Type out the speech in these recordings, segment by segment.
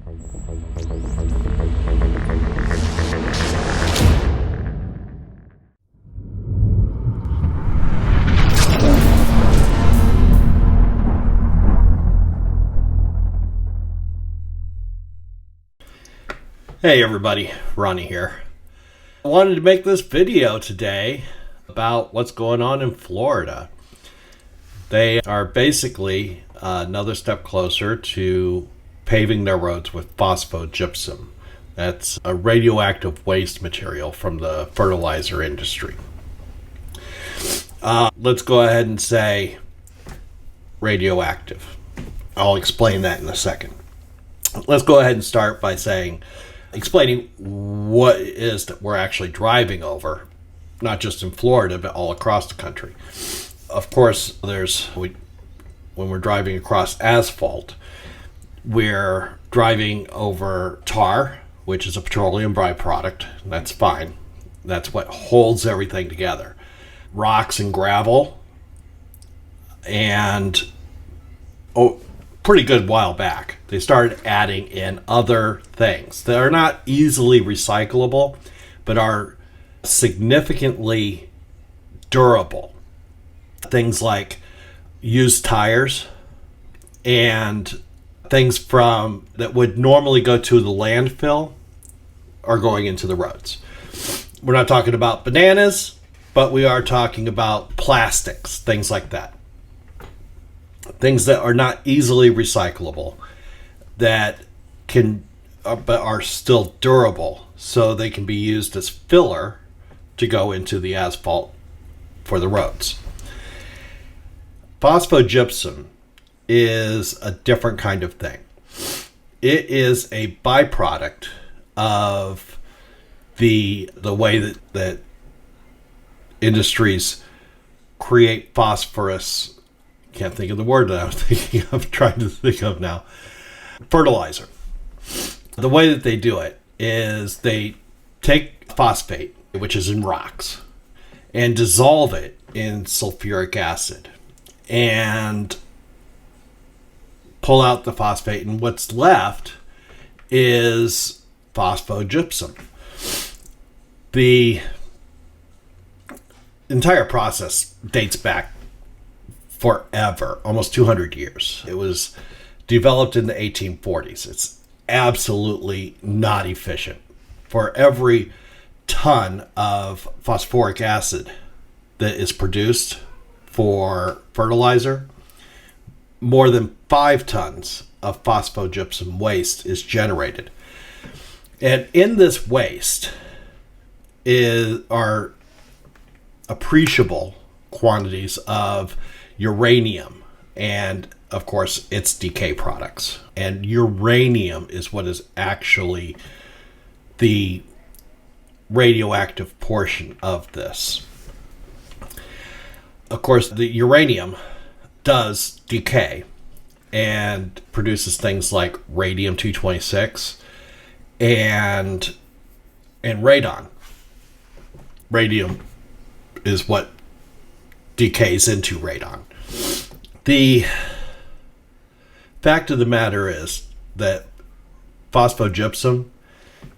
Hey everybody, Ronnie here. I wanted to make this video today about what's going on in Florida. They are basically another step closer to paving their roads with phosphogypsum. That's a radioactive waste material from the fertilizer industry. Let's go ahead and say radioactive. I'll explain that in a second. Let's go ahead and start by explaining what it is that we're actually driving over, not just in Florida, but all across the country. Of course, when we're driving across asphalt, we're driving over tar, which is a petroleum byproduct. That's fine. That's what holds everything together. Rocks and gravel, and pretty good while back, they started adding in other things that are not easily recyclable, but are significantly durable. Things like used tires and things that would normally go to the landfill are going into the roads. We're not talking about bananas, but we are talking about plastics, things like that. Things that are not easily recyclable, but are still durable, so they can be used as filler to go into the asphalt for the roads. Phosphogypsum is a different kind of thing. It is a byproduct of the way that industries create phosphorus. Can't think of the word that I was trying to think of now. Fertilizer. The way that they do it is they take phosphate, which is in rocks, and dissolve it in sulfuric acid and pull out the phosphate, and what's left is phosphogypsum. The entire process dates back forever, almost 200 years. It was developed in the 1840s. It's absolutely not efficient. For every ton of phosphoric acid that is produced for fertilizer, more than 5 tons of phosphogypsum waste is generated. And in this waste are appreciable quantities of uranium and, of course, its decay products. And uranium is what is actually the radioactive portion of this. Of course, the uranium does decay and produces things like radium-226 and radon. Radium is what decays into radon. The fact of the matter is that phosphogypsum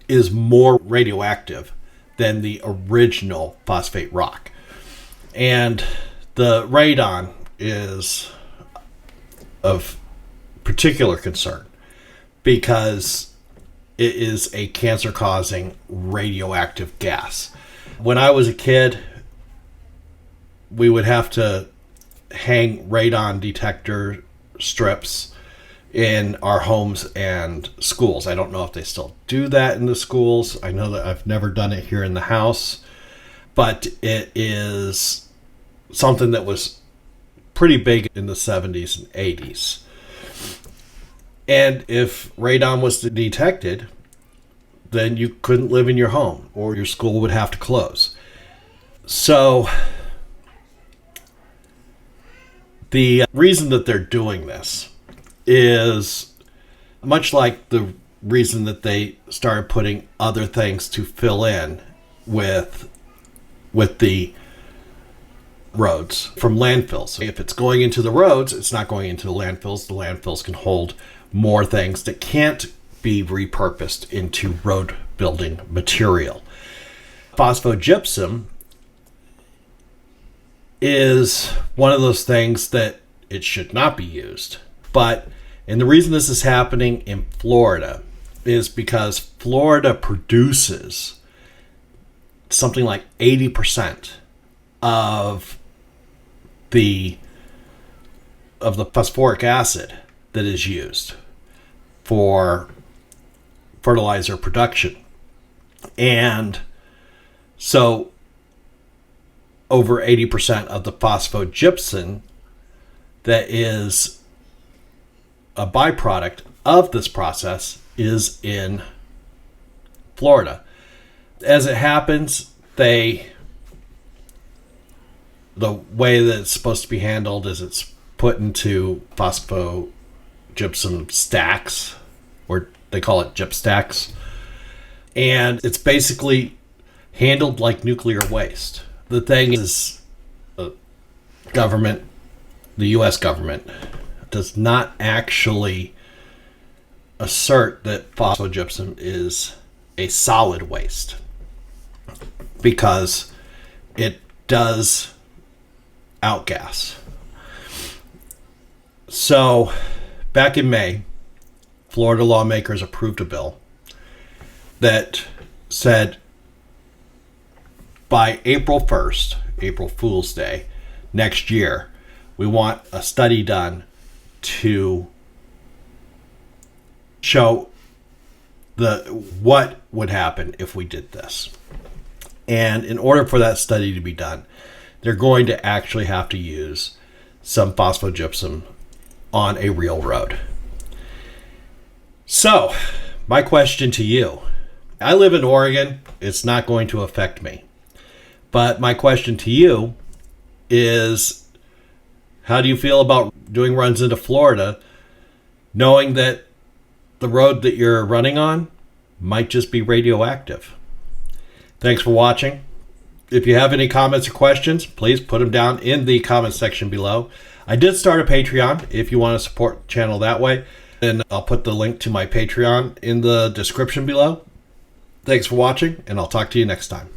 is more radioactive than the original phosphate rock. And the radon is of particular concern because it is a cancer-causing radioactive gas. When I was a kid, we would have to hang radon detector strips in our homes and schools. I don't know if they still do that in the schools. I know that I've never done it here in the house, but it is something that was pretty big in the 70s and 80s. And if radon was detected, then you couldn't live in your home or your school would have to close. So the reason that they're doing this is much like the reason that they started putting other things to fill in with the roads from landfills. If it's going into the roads, it's not going into the landfills. The landfills can hold more things that can't be repurposed into road building material. Phosphogypsum is one of those things that it should not be used. And the reason this is happening in Florida is because Florida produces something like 80% of the phosphoric acid that is used for fertilizer production. And so over 80% of the phosphogypsum that is a byproduct of this process is in Florida. As it happens, the way that it's supposed to be handled is it's put into phosphogypsum stacks, or they call it gyp stacks, and it's basically handled like nuclear waste. The thing is, the U.S. government does not actually assert that phosphogypsum is a solid waste, because it does outgas. So, back in May, Florida lawmakers approved a bill that said by April 1st, April Fool's Day, next year, we want a study done to show what would happen if we did this. And in order for that study to be done, they're going to actually have to use some phosphogypsum on a real road. So, my question to you. I live in Oregon. It's not going to affect me. But my question to you is, how do you feel about doing runs into Florida, knowing that the road that you're running on might just be radioactive? Thanks for watching. If you have any comments or questions, please put them down in the comment section below. I did start a Patreon if you want to support the channel that way. And I'll put the link to my Patreon in the description below. Thanks for watching, and I'll talk to you next time.